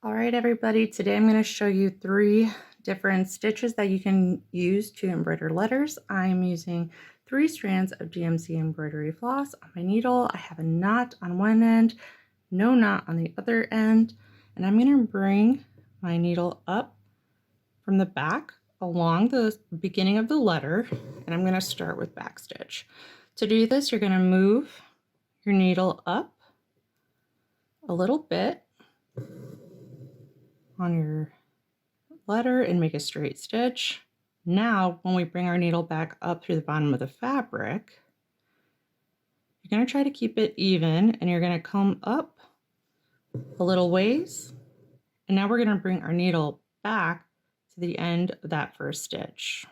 All right, everybody, today I'm going to show you 3 different stitches that you can use to embroider letters. I'm using 3 strands of DMC embroidery floss on my needle. I have a knot on one end, no knot on the other end, and I'm going to bring my needle up from the back along the beginning of the letter, and I'm going to start with backstitch. To do this, you're going to move your needle up a little bit on your letter and make a straight stitch. Now, when we bring our needle back up through the bottom of the fabric, you're going to try to keep it even, and you're going to come up a little ways. And now we're going to bring our needle back to the end of that first stitch.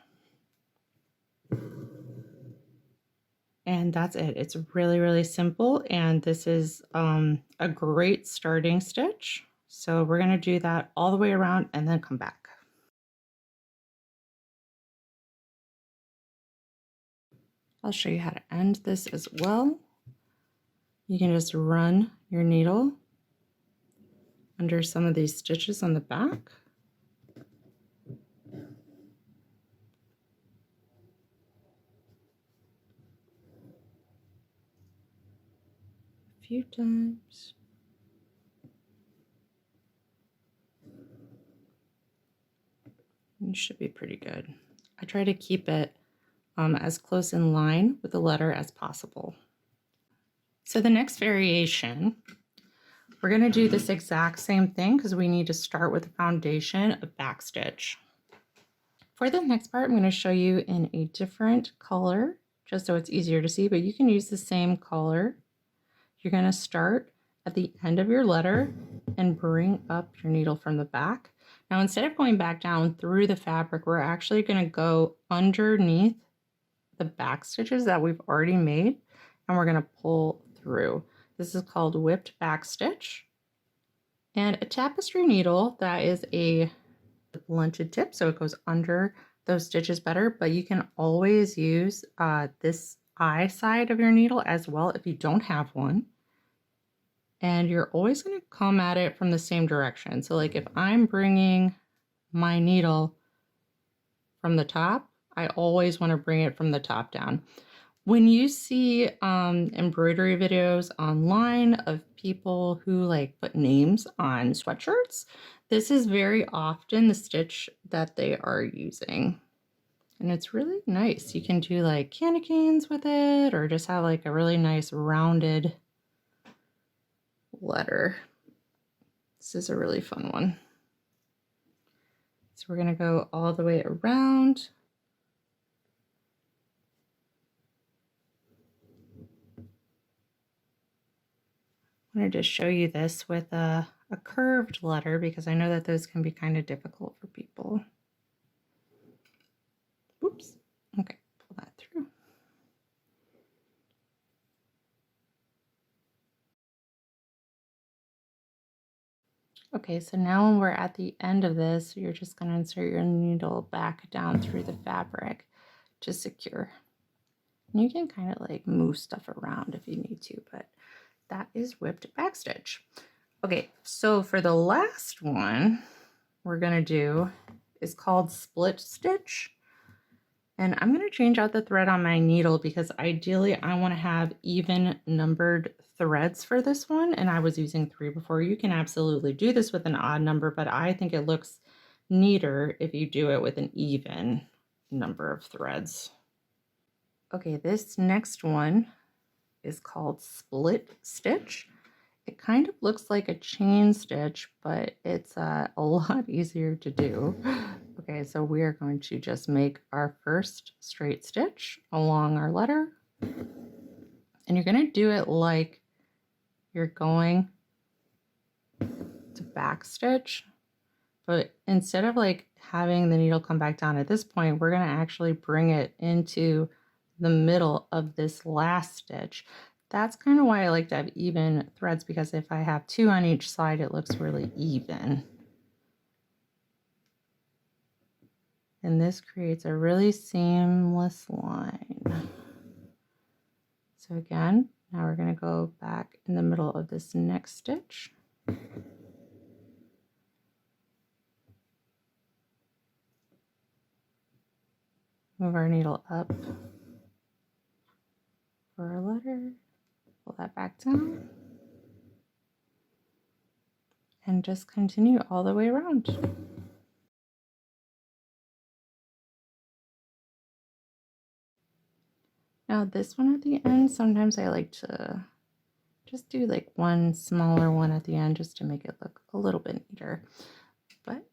And that's it. It's really, really simple. And this is a great starting stitch. So we're going to do that all the way around and then come back. I'll show you how to end this as well. You can just run your needle under some of these stitches on the back. A few times. You should be pretty good. I try to keep it as close in line with the letter as possible. So the next variation, we're going to do this exact same thing because we need to start with the foundation of backstitch. For the next part, I'm going to show you in a different color, just so it's easier to see, but you can use the same color. You're going to start at the end of your letter and bring up your needle from the back. Now, instead of going back down through the fabric, we're actually going to go underneath the back stitches that we've already made, and we're going to pull through. This is called whipped back stitch. And a tapestry needle, that is a blunted tip, so it goes under those stitches better, but you can always use this eye side of your needle as well if you don't have one. And you're always going to come at it from the same direction. So like if I'm bringing my needle from the top, I always want to bring it from the top down. When you see embroidery videos online of people who like put names on sweatshirts, this is very often the stitch that they are using. And it's really nice. You can do like candy canes with it, or just have like a really nice rounded letter. This is a really fun one. So we're going to go all the way around. I'm going to just show you this with a curved letter because I know that those can be kind of difficult for people. Oops. Okay, pull that through. Okay, so now when we're at the end of this, you're just going to insert your needle back down through the fabric to secure. And you can kind of like move stuff around if you need to, but that is whipped backstitch. Okay, so for the last one we're going to do is called split stitch. And I'm going to change out the thread on my needle because ideally I want to have even numbered threads for this one. And I was using 3 before. You can absolutely do this with an odd number, but I think it looks neater if you do it with an even number of threads. Okay, this next one is called split stitch. It kind of looks like a chain stitch, but it's a lot easier to do. Okay, so we are going to just make our first straight stitch along our letter. And you're going to do it like you're going to back stitch. But instead of like having the needle come back down at this point, we're going to actually bring it into the middle of this last stitch. That's kind of why I like to have even threads, because if I have 2 on each side, it looks really even. And this creates a really seamless line. So again, now we're going to go back in the middle of this next stitch. Move our needle up for our letter, pull that back down, and just continue all the way around. Now this one at the end, sometimes I like to just do like one smaller one at the end just to make it look a little bit neater. But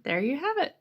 there you have it.